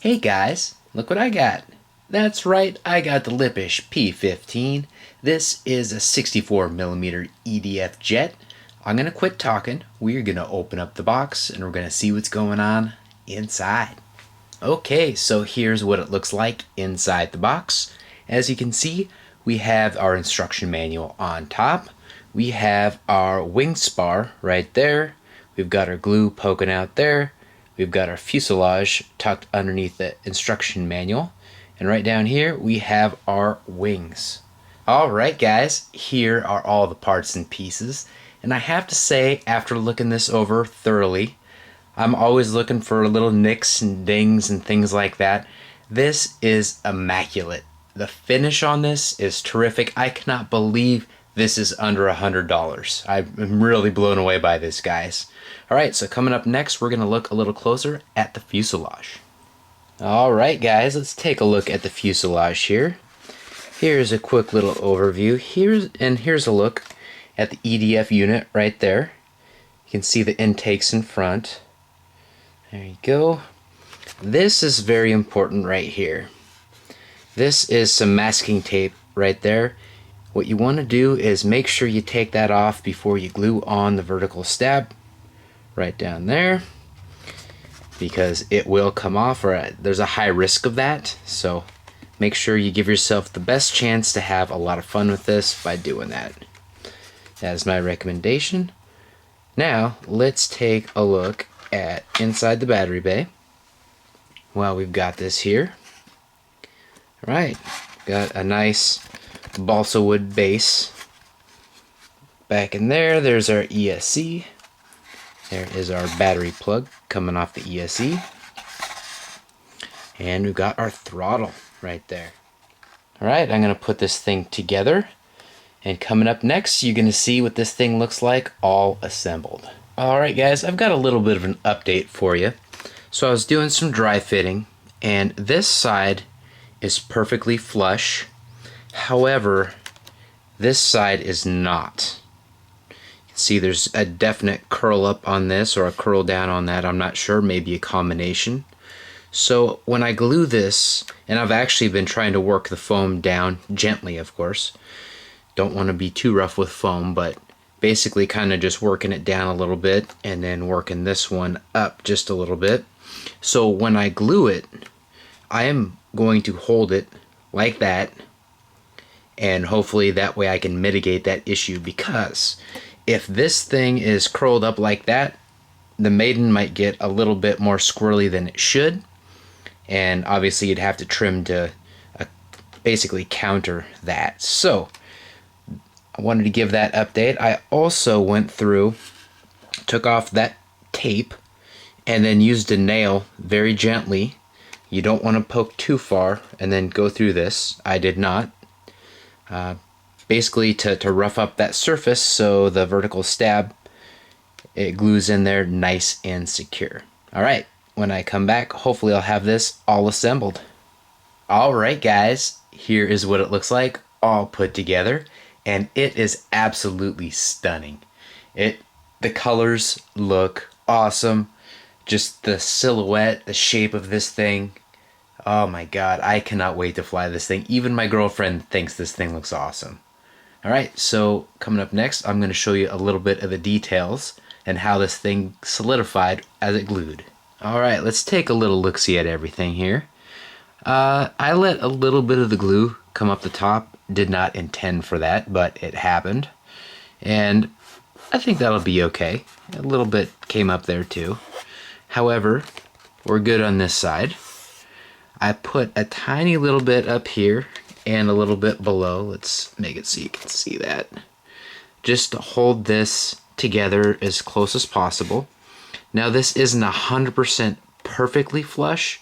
Hey guys, look what I got. That's right, I got the Lippisch P.15. This is a 64mm EDF Jet. I'm going to quit talking. We're going to open up the box and we're going to see what's going on inside. Okay, so here's what it looks like inside the box. As you can see, we have our instruction manual on top. We have our wing spar right there. We've got our glue poking out there. We've got our fuselage tucked underneath the instruction manual. And right down here, we have our wings. Alright guys, here are all the parts and pieces. And I have to say, after looking this over thoroughly, I'm always looking for little nicks and dings and things like that. This is immaculate. The finish on this is terrific. I cannot believe this is under $100. I'm really blown away by this, guys. Alright, so coming up next, we're going to look a little closer at the fuselage. Alright guys, let's take a look at the fuselage here. Here's a quick little overview. Here's a look at the EDF unit right there. You can see the intakes in front. There you go. This is very important right here. This is some masking tape right there. What you want to do is make sure you take that off before you glue on the vertical stab right down there, because it will come off, or there's a high risk of that. So make sure you give yourself the best chance to have a lot of fun with this by doing that. That is my recommendation. Now let's take a look at inside the battery bay. Well, we've got this here. Right, got a nice balsa wood base. Back in there, there's our ESC. There is our battery plug coming off the ESC. And we've got our throttle right there. Alright, I'm going to put this thing together. And coming up next, you're going to see what this thing looks like all assembled. Alright guys, I've got a little bit of an update for you. So I was doing some dry fitting, and this side is perfectly flush. However, this side is not. See, there's a definite curl up on this, or a curl down on that. I'm not sure, maybe a combination. So when I glue this, and I've actually been trying to work the foam down gently, of course. Don't want to be too rough with foam, but basically kind of just working it down a little bit and then working this one up just a little bit. So when I glue it, I am going to hold it like that, and hopefully that way I can mitigate that issue, because if this thing is curled up like that, the maiden might get a little bit more squirrely than it should, and obviously you'd have to trim to basically counter that. So I wanted to give that update. I also went through, took off that tape, and then used a nail very gently. You don't want to poke too far and then go through this. I did not. Basically to rough up that surface so the vertical stab, it glues in there nice and secure. Alright, when I come back, hopefully I'll have this all assembled. Alright guys, here is what it looks like all put together, and it is absolutely stunning. The colors look awesome. Just the silhouette, the shape of this thing. Oh my god, I cannot wait to fly this thing. Even my girlfriend thinks this thing looks awesome. Alright, so coming up next, I'm going to show you a little bit of the details and how this thing solidified as it glued. Alright, let's take a little look-see at everything here. I let a little bit of the glue come up the top. Did not intend for that, but it happened. And I think that'll be okay. A little bit came up there too. However, we're good on this side. I put a tiny little bit up here and a little bit below. Let's make it so you can see that. Just to hold this together as close as possible. Now this isn't 100% perfectly flush,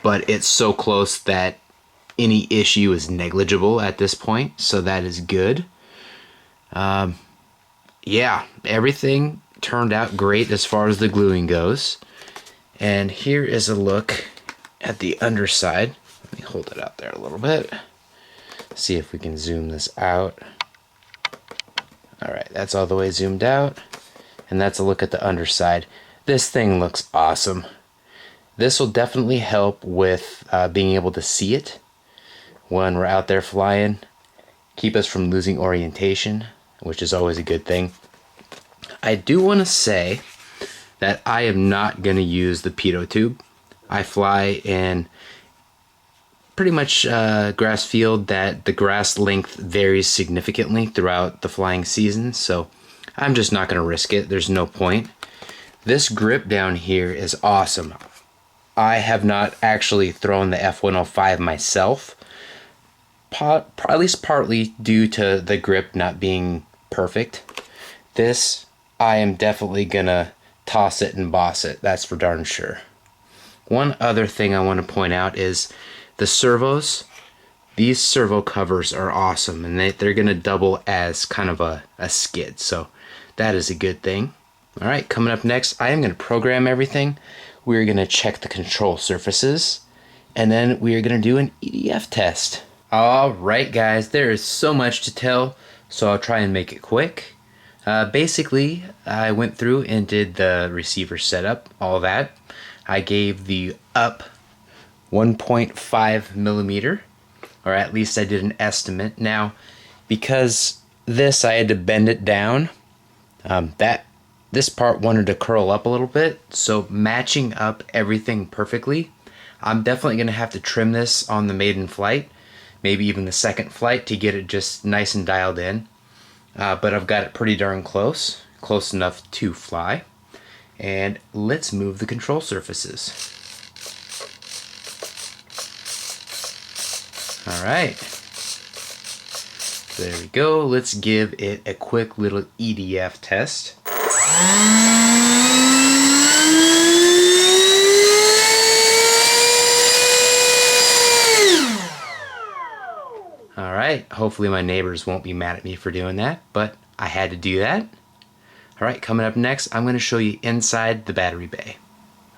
but it's so close that any issue is negligible at this point, so that is good. Yeah, everything turned out great as far as the gluing goes. And here is a look at the underside. Let me hold it out there a little bit. See if we can zoom this out. Alright, that's all the way zoomed out. And that's a look at the underside. This thing looks awesome. This will definitely help with being able to see it when we're out there flying, keep us from losing orientation, which is always a good thing. I do want to say that I am not going to use the pitot tube. I fly in pretty much grass field that the grass length varies significantly throughout the flying season, so I'm just not going to risk it. There's no point. This grip down here is awesome. I have not actually thrown the F-105 myself, at least partly due to the grip not being perfect. This, I am definitely gonna toss it and boss it, that's for darn sure. One other thing I want to point out is the servos. These servo covers are awesome, and they're gonna double as kind of a skid, so that is a good thing. Alright, coming up next, I am going to program everything. We're going to check the control surfaces, and then we are going to do an EDF test. Alright guys, there is so much to tell, so I'll try and make it quick. Basically, I went through and did the receiver setup, all that. I gave the up 1.5 millimeter, or at least I did an estimate. Now, because this I had to bend it down, this part wanted to curl up a little bit, so matching up everything perfectly, I'm definitely going to have to trim this on the maiden flight, maybe even the second flight, to get it just nice and dialed in. But I've got it pretty darn close enough to fly. And let's move the control surfaces. Alright, there we go. Let's give it a quick little EDF test. Alright, hopefully my neighbors won't be mad at me for doing that, but I had to do that. Alright, coming up next, I'm going to show you inside the battery bay.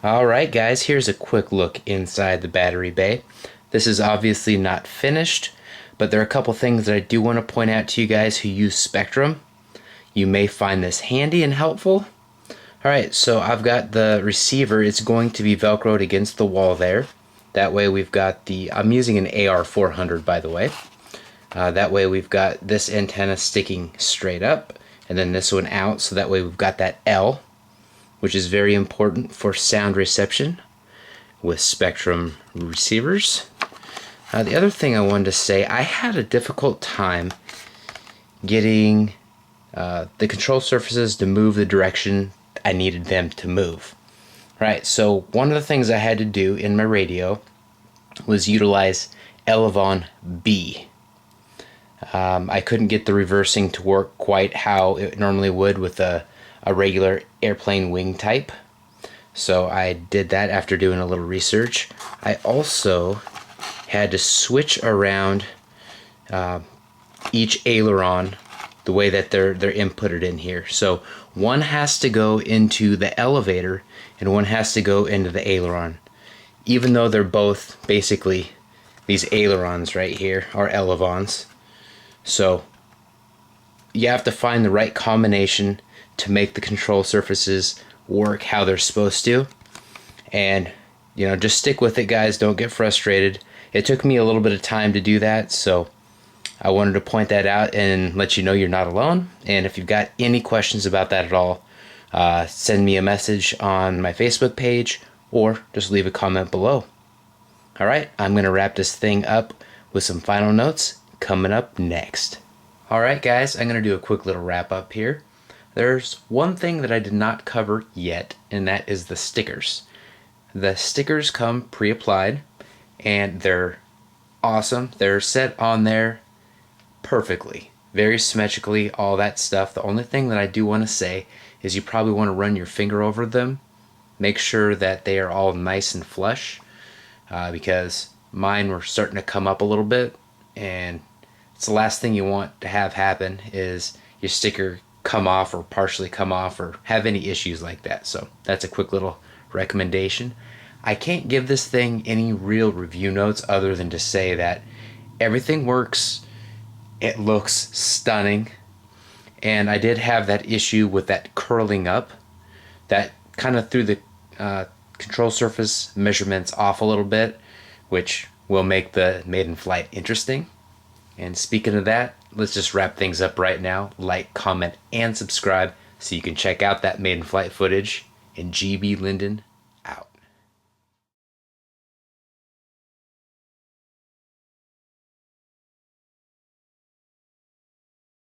Alright guys, here's a quick look inside the battery bay. This is obviously not finished, but there are a couple things that I do want to point out to you guys who use Spectrum. You may find this handy and helpful. Alright, so I've got the receiver. It's going to be velcroed against the wall there. That way we've got the, I'm using an AR400 by the way. That way we've got this antenna sticking straight up, and then this one out, so that way we've got that L, which is very important for sound reception with Spectrum receivers. The other thing I wanted to say, I had a difficult time getting the control surfaces to move the direction I needed them to move. Right, so one of the things I had to do in my radio was utilize Elevon B. I couldn't get the reversing to work quite how it normally would with a regular airplane wing type. So I did that after doing a little research. I also had to switch around each aileron the way that they're inputted in here. So one has to go into the elevator and one has to go into the aileron. Even though they're both basically these ailerons right here are elevons. So you have to find the right combination to make the control surfaces work how they're supposed to. And you know, just stick with it guys, don't get frustrated. It took me a little bit of time to do that, so I wanted to point that out and let you know you're not alone. And if you've got any questions about that at all, send me a message on my Facebook page or just leave a comment below. Alright, I'm going to wrap this thing up with some final notes coming up next. Alright guys, I'm going to do a quick little wrap up here. There's one thing that I did not cover yet, and that is the stickers. The stickers come pre-applied and they're awesome. They're set on there perfectly, very symmetrically, all that stuff. The only thing that I do want to say is you probably want to run your finger over them. Make sure that they are all nice and flush, because mine were starting to come up a little bit, and it's the last thing you want to have happen is your sticker come off or partially come off or have any issues like that. So that's a quick little recommendation. I can't give this thing any real review notes other than to say that everything works. It looks stunning, and I did have that issue with that curling up that kind of threw the control surface measurements off a little bit, which will make the maiden flight interesting. And speaking of that, let's just wrap things up right now. Like, comment, and subscribe so you can check out that maiden flight footage in GB Linden